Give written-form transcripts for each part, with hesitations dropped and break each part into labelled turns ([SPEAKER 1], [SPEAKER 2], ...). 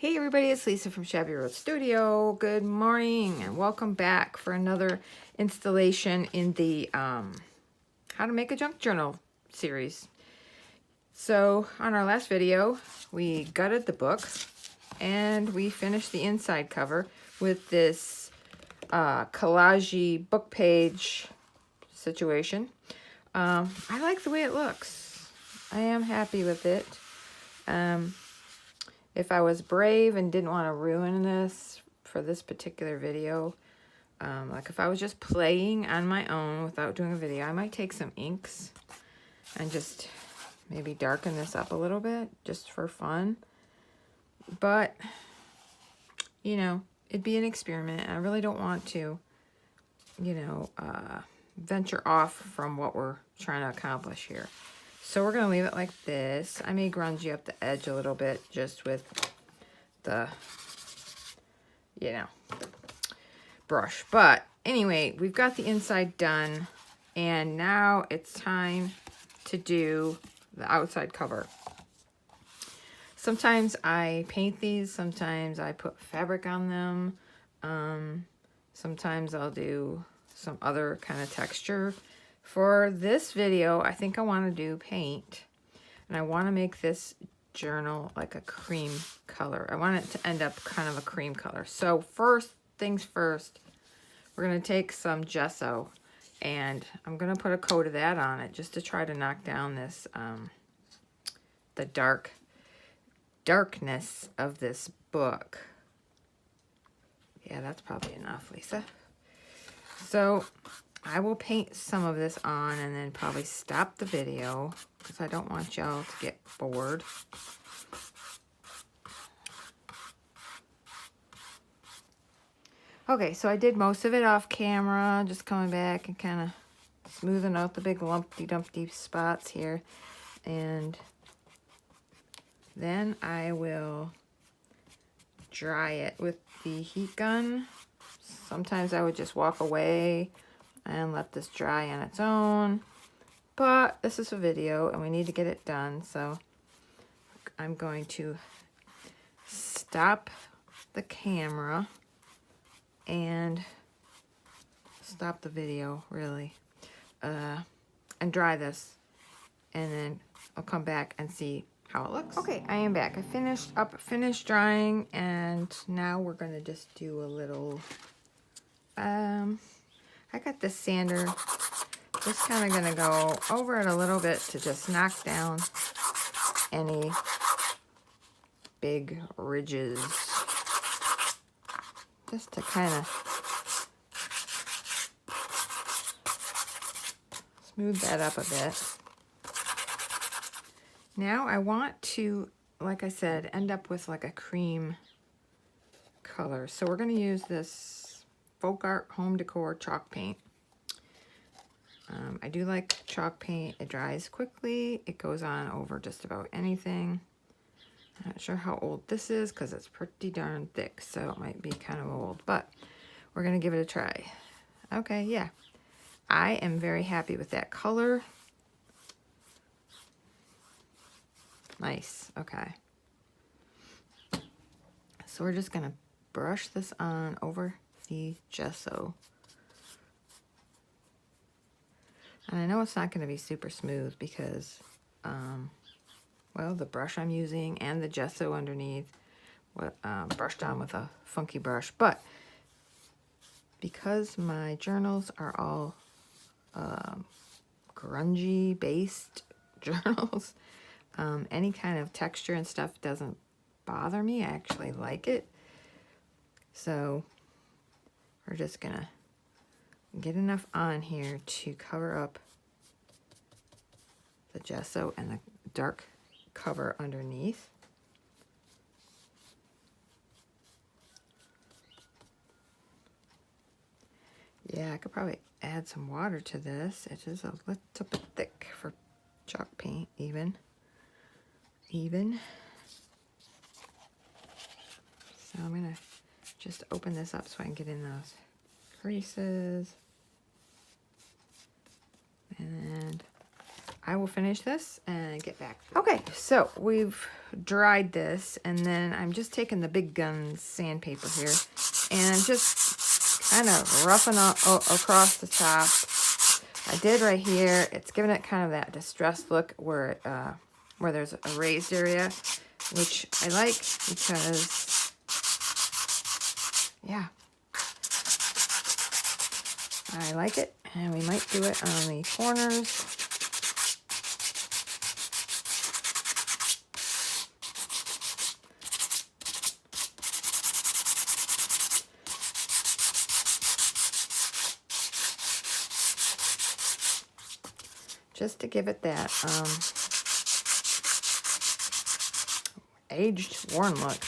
[SPEAKER 1] Hey everybody, it's Lisa from Shabby Road Studio. Good morning and welcome back for another installation in the How to Make a Junk Journal series. So on our last video, we gutted the book and we finished the inside cover with this collage book page situation. I like the way it looks. I am happy with it. If I was brave and didn't want to ruin this for this particular video, like if I was just playing on my own without doing a video, I might take some inks and just maybe darken this up a little bit just for fun. But, you know, it'd be an experiment. I really don't want to, you know, venture off from what we're trying to accomplish here. So we're going to leave it like this. I may grungy up the edge a little bit just with the, you know, brush. But anyway, we've got the inside done. And now it's time to do the outside cover. Sometimes I paint these. Sometimes I put fabric on them. Sometimes I'll do some other kind of texture. For this video, I think I want to do paint, and I want to make this journal like a cream color. I want it to end up kind of a cream color. So first things first, we're going to take some gesso, and I'm going to put a coat of that on it just to try to knock down this, the darkness of this book. Yeah, that's probably enough, Lisa. So I will paint some of this on and then probably stop the video because I don't want y'all to get bored. Okay, so I did most of it off camera, just coming back and kind of smoothing out the big lumpy dumpty spots here. And then I will dry it with the heat gun. Sometimes I would just walk away and let this dry on its own, but this is a video and we need to get it done, so I'm going to stop the camera and stop the video really, and dry this, and then I'll come back and see how it looks. Okay, I am back. I finished drying, and now we're gonna just do a little I got this sander, just kind of going to go over it a little bit to just knock down any big ridges. Just to kind of smooth that up a bit. Now I want to, like I said, end up with like a cream color. So we're going to use this Folk Art Home Decor chalk paint. I do like chalk paint. It dries quickly. It goes on over just about anything. I'm not sure how old this is because it's pretty darn thick, so it might be kind of old, but we're going to give it a try. Okay, yeah. I am very happy with that color. Nice, okay. So we're just going to brush this on over the gesso. And I know it's not going to be super smooth because, well, the brush I'm using and the gesso underneath brushed on with a funky brush. But because my journals are all grungy-based journals, any kind of texture and stuff doesn't bother me. I actually like it. So we're just going to get enough on here to cover up the gesso and the dark cover underneath. Yeah, I could probably add some water to this. It is a little bit thick for chalk paint, even. So I'm going to just open this up so I can get in those creases. And I will finish this and get back. Okay, so we've dried this, and then I'm just taking the Big Guns sandpaper here, and I'm just kind of roughing up across the top. I did right here. It's giving it kind of that distressed look where there's a raised area, which I like because, yeah, I like it. And we might do it on the corners. Just to give it that aged, worn look.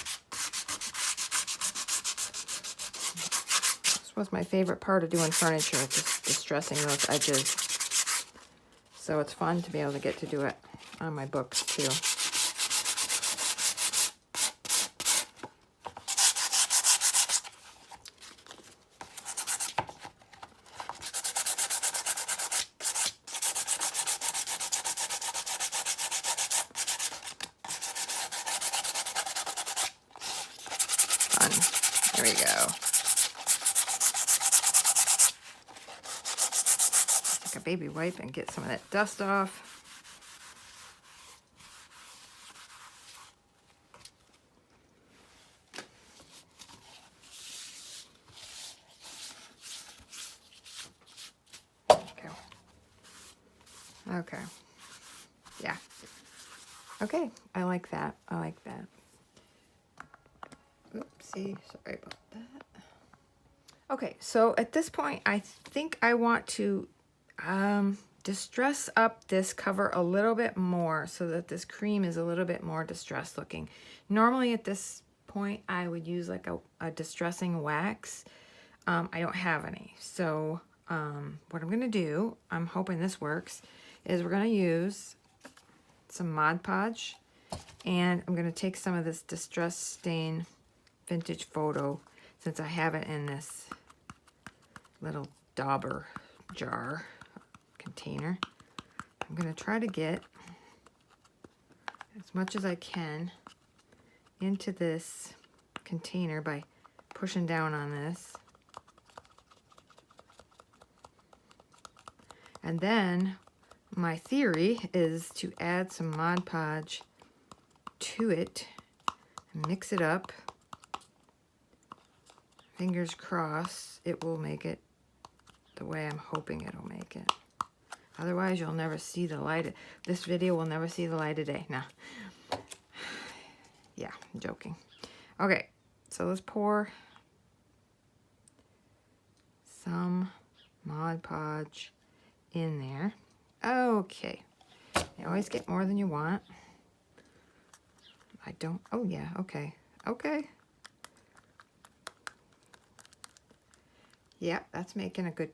[SPEAKER 1] This was my favorite part of doing furniture, just distressing those edges. So it's fun to be able to get to do it on my books too. There we go. Take a baby wipe and get some of that dust off. Okay. Okay. Yeah. Okay. I like that. I like that. Oopsie. Sorry about that. Okay, so at this point, I think I want to distress up this cover a little bit more so that this cream is a little bit more distressed looking. Normally at this point, I would use like a distressing wax. I don't have any. So what I'm going to do, I'm hoping this works, is we're going to use some Mod Podge. And I'm going to take some of this Distress Stain Vintage Photo, since I have it in this little dauber jar container. I'm going to try to get as much as I can into this container by pushing down on this. And then my theory is to add some Mod Podge to it and mix it up. Fingers crossed it will make it the way I'm hoping it'll make it. Otherwise, you'll never see the light. This video will never see the light of day. Nah. Yeah, I'm joking. Okay, so let's pour some Mod Podge in there. Okay. You always get more than you want. I don't. Oh, yeah. Okay. Okay. Yeah, that's making a good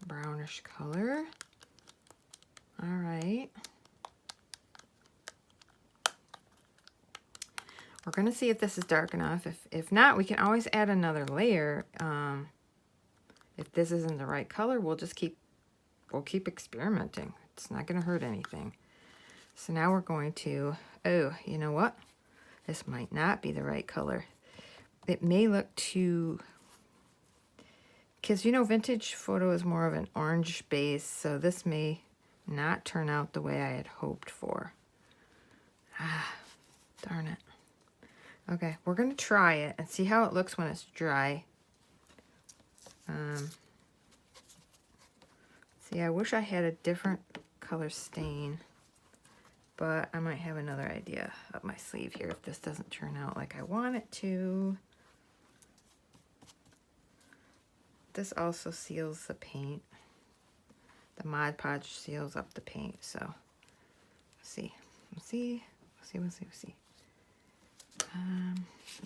[SPEAKER 1] brownish color. All right. We're going to see if this is dark enough. If not, we can always add another layer. If this isn't the right color, we'll keep experimenting. It's not going to hurt anything. So now we're going to, oh, you know what? This might not be the right color. It may look too, because you know vintage photo is more of an orange base, so this may not turn out the way I had hoped for. Ah, darn it. Okay, we're going to try it and see how it looks when it's dry. See, I wish I had a different color stain, but I might have another idea up my sleeve here if this doesn't turn out like I want it to. This also seals the paint. The Mod Podge seals up the paint, so let's see. Let's see. Let's see.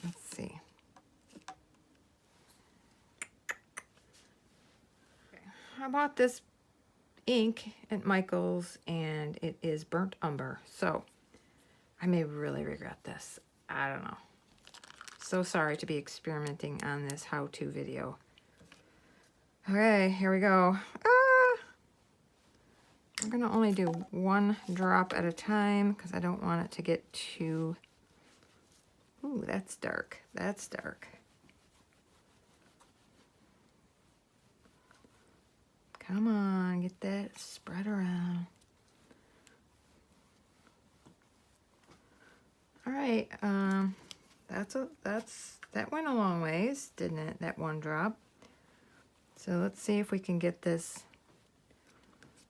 [SPEAKER 1] Let's see. Okay. I bought this ink at Michael's and it is burnt umber, so I may really regret this. I don't know. So sorry to be experimenting on this how-to video. Okay, here we go. Ah! I'm gonna only do one drop at a time because I don't want it to get too, ooh, that's dark, that's dark. Come on, get that spread around. All right, that went a long ways, didn't it? That one drop. So let's see if we can get this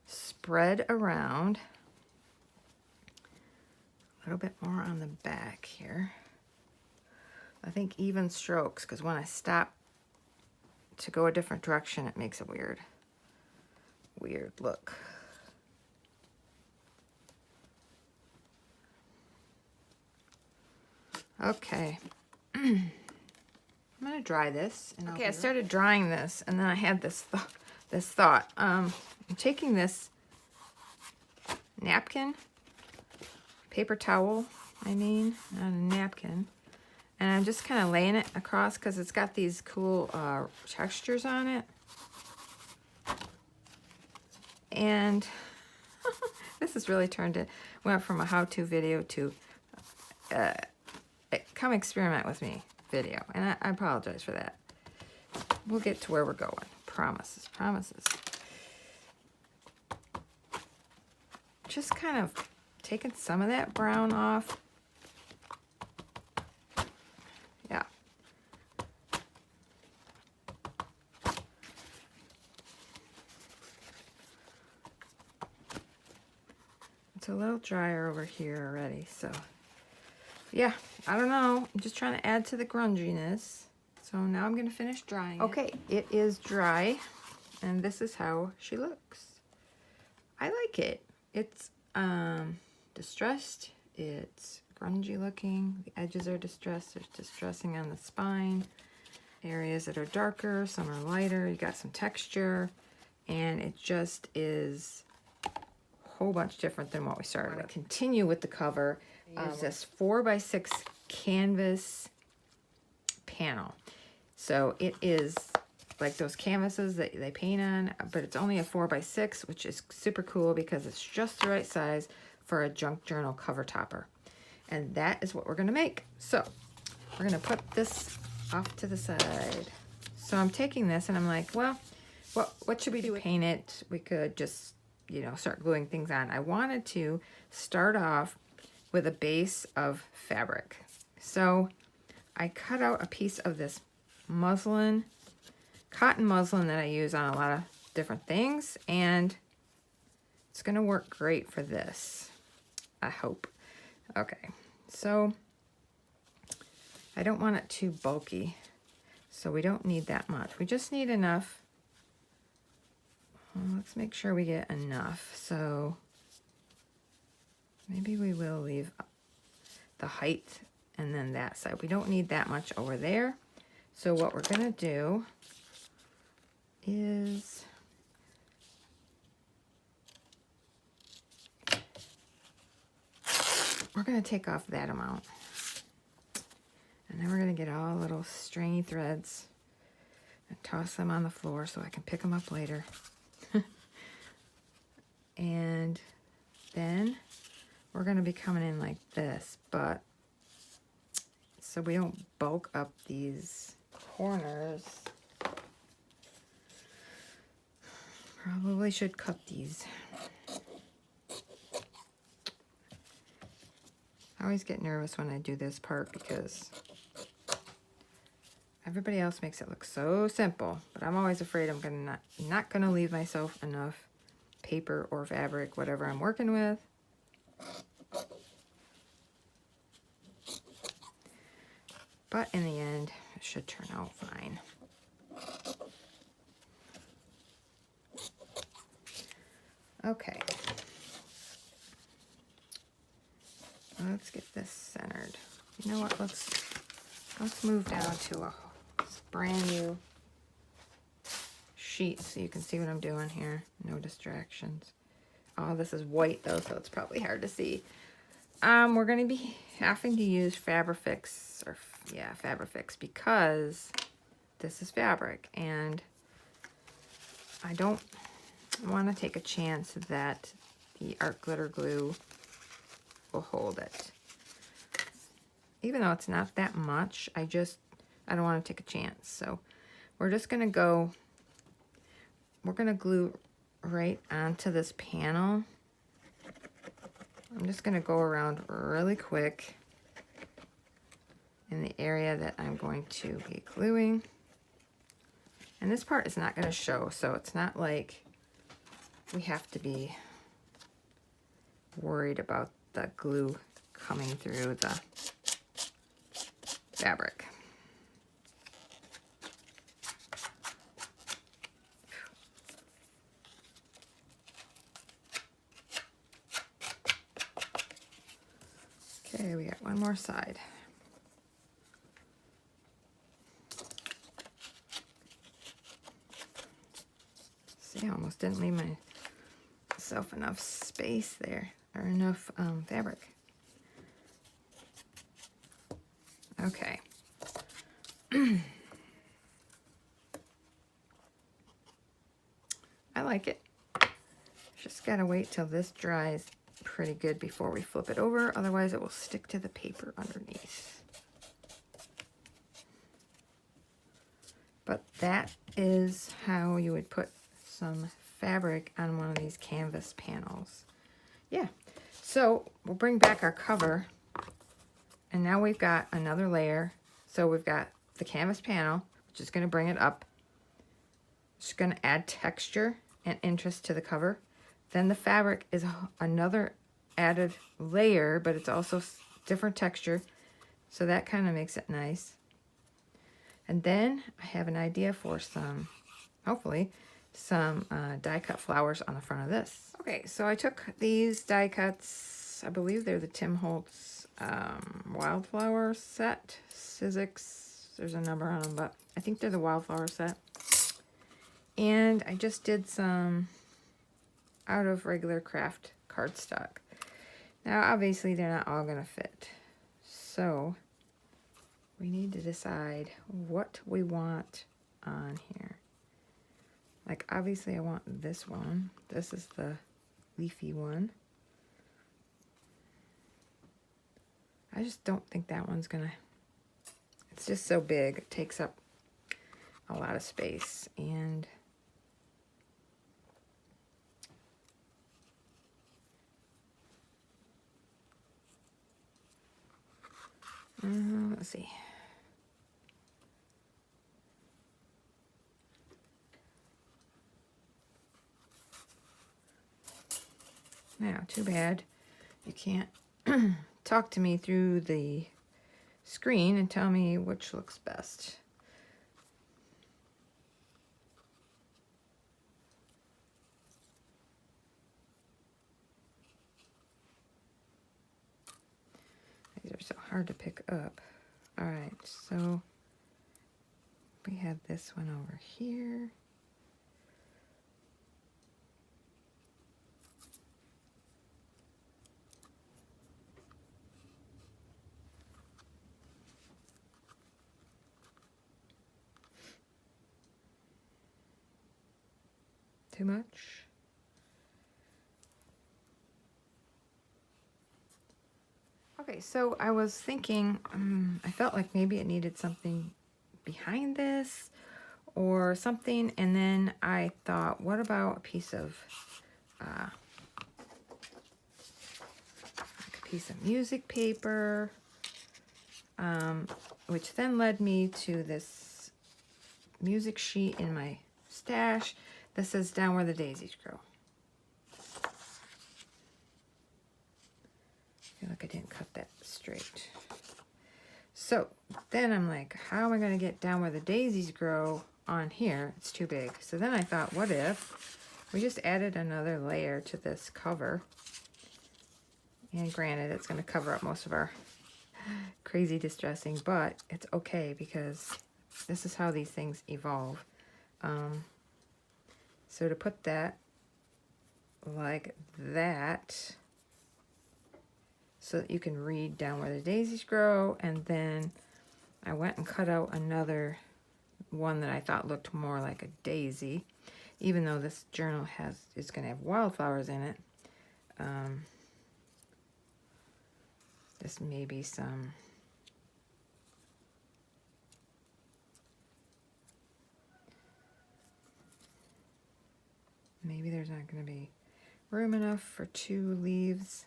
[SPEAKER 1] spread around. A little bit more on the back here. I think even strokes, because when I stop to go a different direction, it makes a weird look. Okay. I'm gonna dry this. And okay, I started drying this, and then I had this thought. I'm taking this napkin, paper towel, I mean, not a napkin, and I'm just kind of laying it across because it's got these cool textures on it. And this has really went from a how-to video to come experiment with me video, and I apologize for that. We'll get to where we're going. Promises, promises. Just kind of taking some of that brown off. Yeah. It's a little drier over here already, so yeah, I don't know. I'm just trying to add to the grunginess. So now I'm gonna finish drying. Okay, it is dry, and this is how she looks. I like it. It's distressed. It's grungy looking. The edges are distressed. There's distressing on the spine. Areas that are darker, some are lighter. You got some texture, and it just is a whole bunch different than what we started with. Continue with the cover. This 4x6 canvas panel. So it is like those canvases that they paint on, but it's only a 4x6, which is super cool because it's just the right size for a junk journal cover topper. And that is what we're gonna make. So we're gonna put this off to the side. So I'm taking this and I'm like, well, what should we do? Paint it. We could just, you know, start gluing things on. I wanted to start off with a base of fabric. So I cut out a piece of this muslin, cotton muslin that I use on a lot of different things, and it's gonna work great for this, I hope. Okay, so I don't want it too bulky, so we don't need that much. We just need enough. Well, let's make sure we get enough. So maybe we will leave the height and then that side. We don't need that much over there. So what we're gonna do is we're gonna take off that amount. And then we're gonna get all little stringy threads and toss them on the floor so I can pick them up later. And then we're gonna be coming in like this, but so we don't bulk up these corners. Probably should cut these. I always get nervous when I do this part because everybody else makes it look so simple, but I'm always afraid I'm not gonna leave myself enough paper or fabric, whatever I'm working with. But in the end, it should turn out fine. Okay. Let's get this centered. You know what? Let's move down to a brand new sheet so you can see what I'm doing here. No distractions. Oh, this is white though, so it's probably hard to see. We're going to be having to use Fabrifix, or yeah, Fabrifix, because this is fabric, and I don't want to take a chance that the art glitter glue will hold it. Even though it's not that much, I don't want to take a chance. So we're just going to we're going to glue right onto this panel. I'm just going to go around really quick in the area that I'm going to be gluing. And this part is not going to show, so it's not like we have to be worried about the glue coming through the fabric. Okay, we got one more side. See, I almost didn't leave myself enough space there, or enough fabric. Okay. I like it. Just gotta wait till this dries pretty good before we flip it over, otherwise it will stick to the paper underneath. But that is how you would put some fabric on one of these canvas panels. Yeah, so we'll bring back our cover, and now we've got another layer. So we've got the canvas panel, which is going to bring it up. It's going to add texture and interest to the cover. Then the fabric is another added layer, but it's also different texture, so that kind of makes it nice. And then I have an idea for some, hopefully, some die cut flowers on the front of this. Okay, so I took these die cuts, I believe they're the Tim Holtz wildflower set, Sizzix, there's a number on them, but I think they're the wildflower set. And I just did some out of regular craft cardstock. Now obviously they're not all gonna fit, so we need to decide what we want on here. Like obviously I want this one. This is the leafy one. I just don't think that one's gonna, it's just so big, it takes up a lot of space. And let's see. Now, too bad you can't talk to me through the screen and tell me which looks best. These are so hard to pick up. All right, so we have this one over here. Too much? Okay, so I was thinking, I felt like maybe it needed something behind this or something, and then I thought, what about a piece of music paper, which then led me to this music sheet in my stash that says "Down Where the Daisies Grow." I feel like I didn't cut that straight. So then I'm like, how am I going to get "Down Where the Daisies Grow" on here? It's too big. So then I thought, what if we just added another layer to this cover? And granted, it's going to cover up most of our crazy distressing, but it's okay because this is how these things evolve. So to put that like that, so that you can read "Down Where the Daisies Grow," and then I went and cut out another one that I thought looked more like a daisy, even though this journal is going to have wildflowers in it. this may be some maybe there's not going to be room enough for 2 leaves.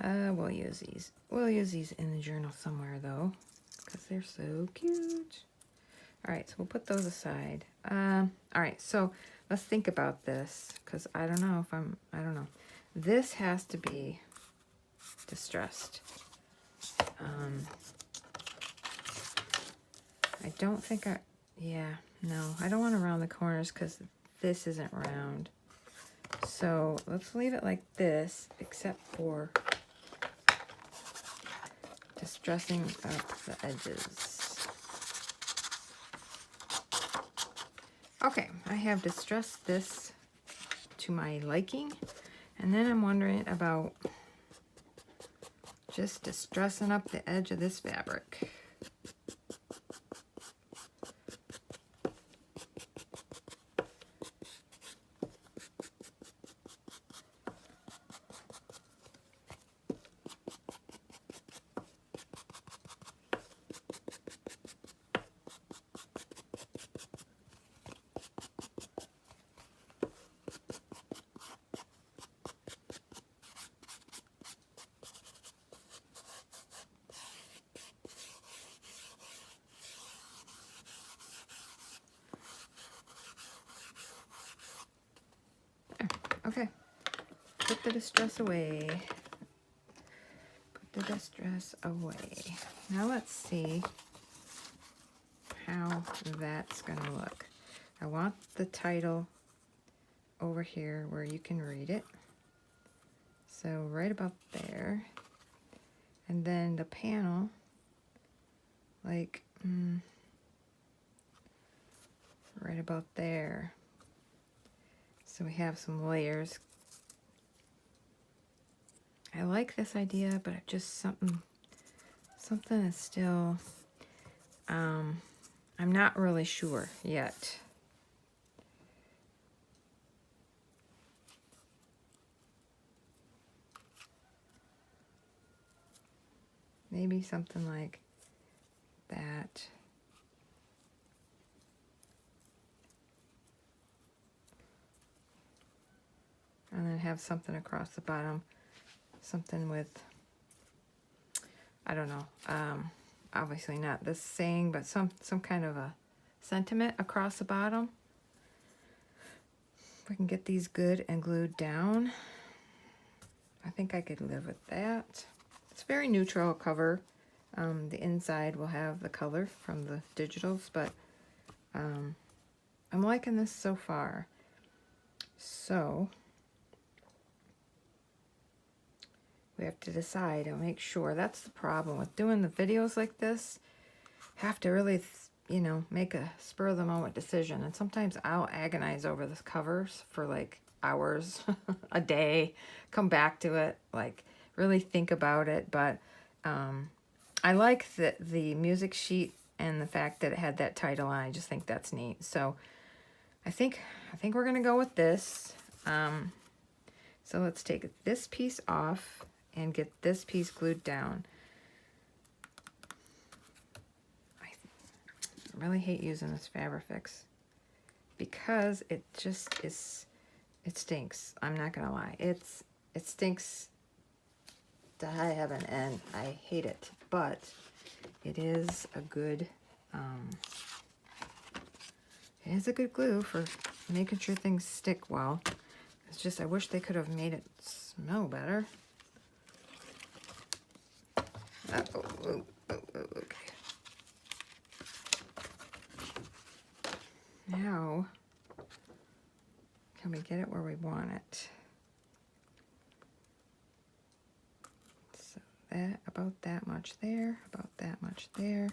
[SPEAKER 1] We'll use these. We'll use these in the journal somewhere though, because they're so cute. All right, so we'll put those aside. All right, so let's think about this, because I don't know. This has to be distressed. I don't think no, I don't want to round the corners because this isn't round. So let's leave it like this, except for distressing up the edges. Okay, I have distressed this to my liking, and then I'm wondering about just distressing up the edge of this fabric. Okay, put the distress away. Put the distress away. Now let's see how that's going to look. I want the title over here where you can read it. So right about there. And then the panel, like right about there. So we have some layers. I like this idea, but it just something is still, I'm not really sure yet. Maybe something like that. And then have something across the bottom, something with, I don't know, obviously not this saying, but some kind of a sentiment across the bottom. If we can get these good and glued down, I think I could live with that. It's a very neutral cover. The inside will have the color from the digitals, but I'm liking this so far. So we have to decide and make sure. That's the problem with doing the videos like this. Have to really, you know, make a spur of the moment decision. And sometimes I'll agonize over the covers for like hours, a day, come back to it, like really think about it. But I like the music sheet and the fact that it had that title on. I just think that's neat. So I think we're gonna go with this. So let's take this piece off and get this piece glued down. I really hate using this Fabrifix because it just is, it stinks. I'm not gonna lie. It stinks to high heaven and I hate it, but it is a good glue for making sure things stick well. It's just I wish they could have made it smell better. Okay. Now, can we get it where we want it? So that, about that much there, about that much there.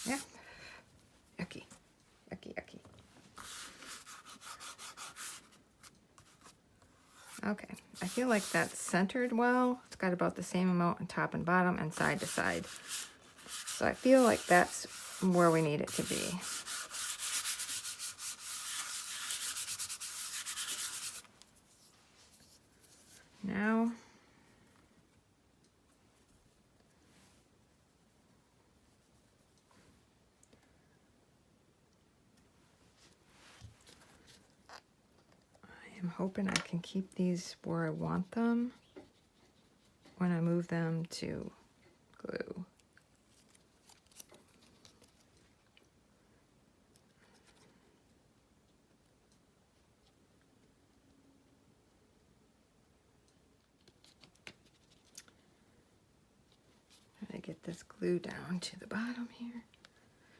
[SPEAKER 1] Yeah. Yucky. Yucky, yucky. Okay, I feel like that's centered well. It's got about the same amount on top and bottom and side to side. So I feel like that's where we need it to be. Now, I am hoping I can keep these where I want them when I move them to glue. Try to get this glue down to the bottom here.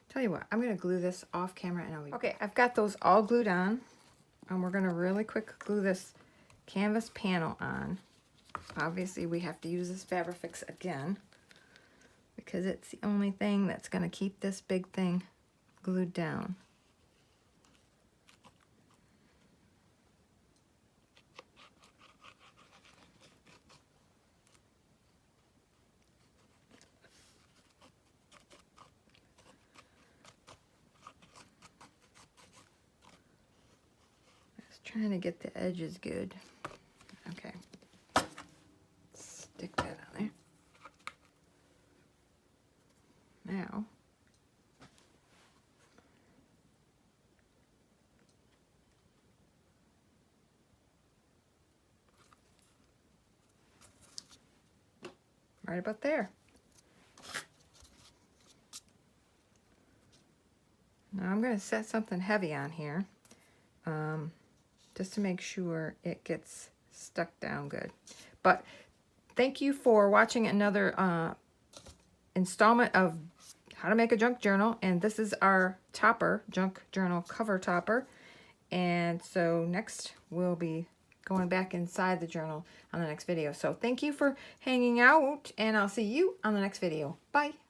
[SPEAKER 1] Tell you what, I'm going to glue this off camera and I'll be... Okay, I've got those all glued on, and we're going to really quick glue this canvas panel on. Obviously, we have to use this Fabrifix again because it's the only thing that's going to keep this big thing glued down. Trying to get the edges good. Okay. Stick that on there. Now, right about there. Now I'm going to set something heavy on here. Just to make sure it gets stuck down good. But thank you for watching another installment of how to make a junk journal. And this is our topper, junk journal cover topper. And so next we'll be going back inside the journal on the next video. So thank you for hanging out, and I'll see you on the next video. Bye.